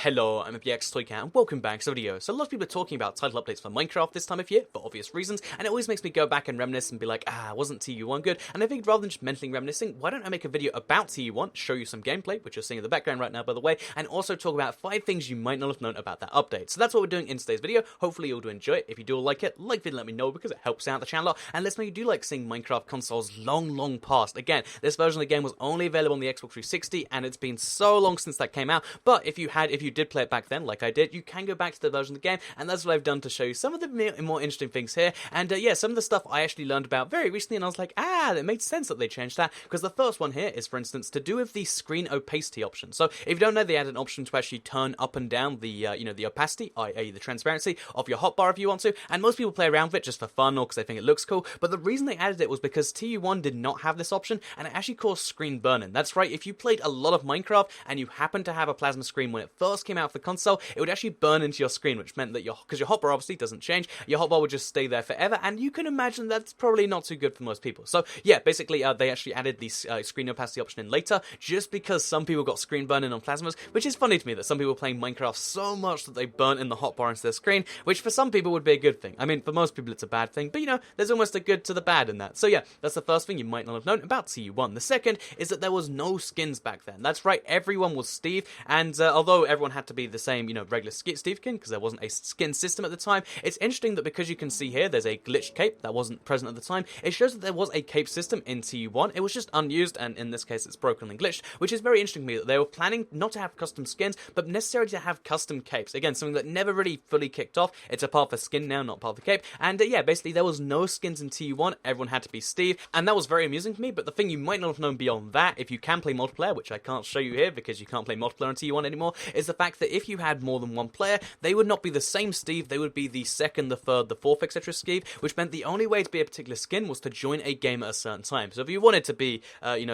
Hello, I'm a PS3 cat and welcome back to the video. So a lot of people are talking about title updates for Minecraft this time of year, for obvious reasons, and it always makes me go back and reminisce and be like, wasn't TU1 good? And I think rather than just mentally reminiscing, why don't I make a video about TU1, show you some gameplay, which you're seeing in the background right now by the way, and also talk about 5 things you might not have known about that update. So that's what we're doing in today's video. Hopefully you'll do enjoy it. If you do like it, like video, let me know because it helps out the channel a lot, and lets me do like seeing Minecraft consoles long past. Again, this version of the game was only available on the Xbox 360, and it's been so long since that came out, but if you did play it back then, like I did, you can go back to the version of the game, and that's what I've done to show you some of the more interesting things here, and yeah, some of the stuff I actually learned about very recently, and I was like, it made sense that they changed that, because the first one here is, for instance, to do with the screen opacity option. So, if you don't know, they added an option to actually turn up and down the, the opacity, i.e. the transparency of your hotbar if you want to, and most people play around with it just for fun or because they think it looks cool, but the reason they added it was because TU1 did not have this option, and it actually caused screen burn-in. That's right, if you played a lot of Minecraft, and you happened to have a plasma screen when it first came out for the console, it would actually burn into your screen, which meant that because your hotbar obviously doesn't change, your hotbar would just stay there forever, and you can imagine that's probably not too good for most people. So yeah, basically they actually added the screen opacity option in later, just because some people got screen burn-in on plasmas, which is funny to me that some people are playing Minecraft so much that they burn in the hotbar into their screen, which for some people would be a good thing. I mean, for most people it's a bad thing, but there's almost a good to the bad in that. So yeah, that's the first thing you might not have known about TU1. The second is that there was no skins back then. That's right, everyone was Steve, and although everyone had to be the same, regular Steve skin, because there wasn't a skin system at the time, it's interesting that because you can see here, there's a glitched cape that wasn't present at the time. It shows that there was a cape system in TU1. It was just unused, and in this case, it's broken and glitched, which is very interesting to me that they were planning not to have custom skins, but necessarily to have custom capes. Again, something that never really fully kicked off. It's a part of the skin now, not part of the cape. And yeah, basically, there was no skins in TU1. Everyone had to be Steve, and that was very amusing to me. But the thing you might not have known beyond that, if you can play multiplayer, which I can't show you here because you can't play multiplayer on TU1 anymore, is the fact that if you had more than one player, they would not be the same Steve, they would be the second, the third, the fourth, etc. Steve, which meant the only way to be a particular skin was to join a game at a certain time. So if you wanted to be,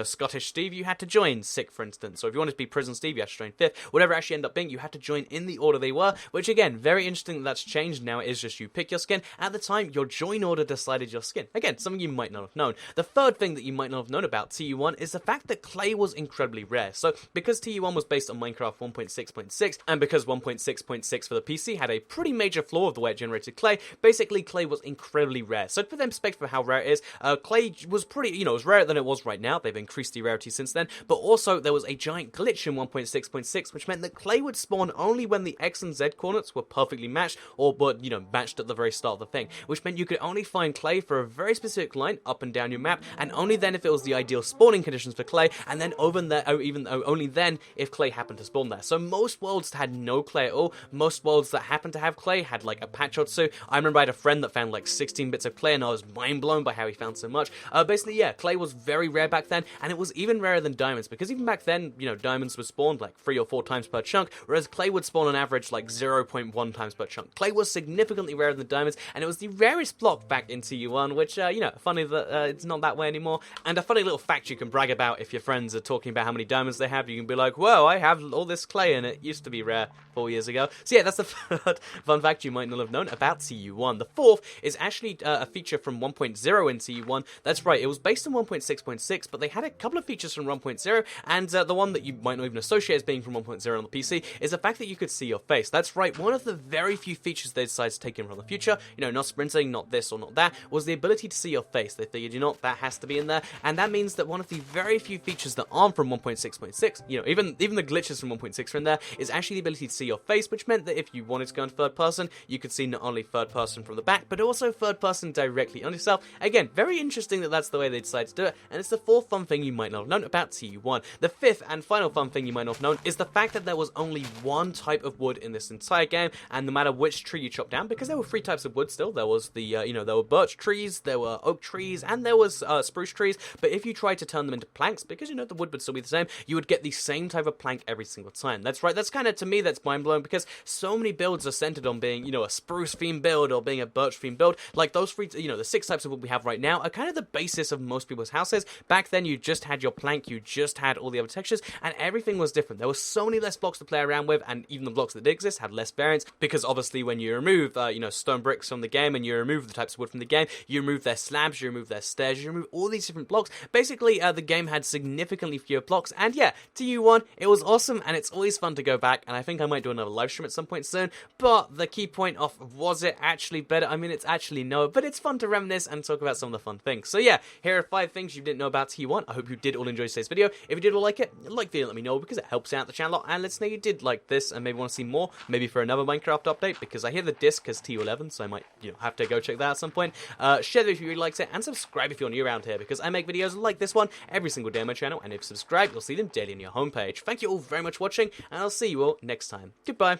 Scottish Steve, you had to join 6th, for instance. Or if you wanted to be Prison Steve, you had to join 5th. Whatever it actually ended up being, you had to join in the order they were, which again, very interesting that that's changed now. It is just you pick your skin. At the time, your join order decided your skin. Again, something you might not have known. The third thing that you might not have known about TU1 is the fact that clay was incredibly rare. So because TU1 was based on Minecraft 1.6.6, and because 1.6.6 for the PC had a pretty major flaw of the way it generated clay, basically clay was incredibly rare. So to put them in perspective for how rare it is, clay was pretty, it was rarer than it was right now. They've increased the rarity since then, but also there was a giant glitch in 1.6.6, which meant that clay would spawn only when the X and Z coordinates were perfectly matched, or but matched at the very start of the thing, which meant you could only find clay for a very specific line up and down your map, and only then if it was the ideal spawning conditions for clay, and then only then if clay happened to spawn there. So most worlds had no clay at all. Most worlds that happened to have clay had like a patch or two. I remember I had a friend that found like 16 bits of clay, and I was mind blown by how he found so much. Basically, yeah, clay was very rare back then, and it was even rarer than diamonds, because even back then, diamonds were spawned like 3 or 4 times per chunk, whereas clay would spawn on average like 0.1 times per chunk. Clay was significantly rarer than diamonds, and it was the rarest block back in TU1, which, funny that it's not that way anymore. And a funny little fact you can brag about if your friends are talking about how many diamonds they have, you can be like, whoa, I have all this clay, and it used to be rare 4 years ago. So yeah, that's the third fun fact you might not have known about TU1. The fourth is actually a feature from 1.0 in TU1. That's right, it was based on 1.6.6, but they had a couple of features from 1.0, and the one that you might not even associate as being from 1.0 on the PC is the fact that you could see your face. That's right, one of the very few features they decided to take in from the future, not sprinting, not this or not that, was the ability to see your face. They figured, that has to be in there, and that means that one of the very few features that aren't from 1.6.6, even the glitches from 1.6 are in there, is actually the ability to see your face, which meant that if you wanted to go in third person, you could see not only third person from the back, but also third person directly on yourself. Again, very interesting that that's the way they decided to do it, and it's the fourth fun thing you might not have known about TU1. The fifth and final fun thing you might not have known is the fact that there was only one type of wood in this entire game, and no matter which tree you chop down, because there were 3 types of wood still, there was the, there were birch trees, there were oak trees, and there was spruce trees, but if you tried to turn them into planks, because, the wood would still be the same, you would get the same type of plank every single time. That's right, that's kind of, to me, that's mind-blowing, because so many builds are centered on being, a spruce-themed build, or being a birch-themed build. Like, those 3, the 6 types of wood we have right now are kind of the basis of most people's houses. Back then, you just had your plank, you just had all the other textures, and everything was different. There were so many less blocks to play around with, and even the blocks that did exist had less variance, because obviously when you remove, stone bricks from the game, and you remove the types of wood from the game, you remove their slabs, you remove their stairs, you remove all these different blocks. Basically, the game had significantly fewer blocks, and yeah, TU1, it was awesome, and it's always fun to go back, and I think I might do another live stream at some point soon. But the key point of, was it actually better? I mean, it's actually no, but it's fun to reminisce and talk about some of the fun things. So yeah, here are 5 things you didn't know about TU1. I hope you did all enjoy today's video. If you did all like it, like the video, let me know, because it helps out the channel, and let's know you did like this, and maybe want to see more, maybe for another Minecraft update, because I hear the disc has TU11, so I might, have to go check that at some point. Share the video if you really liked it, and subscribe if you're new around here, because I make videos like this one every single day on my channel, and if you subscribe, you'll see them daily on your homepage. Thank you all very much for watching, and I'll see you all next time. Goodbye.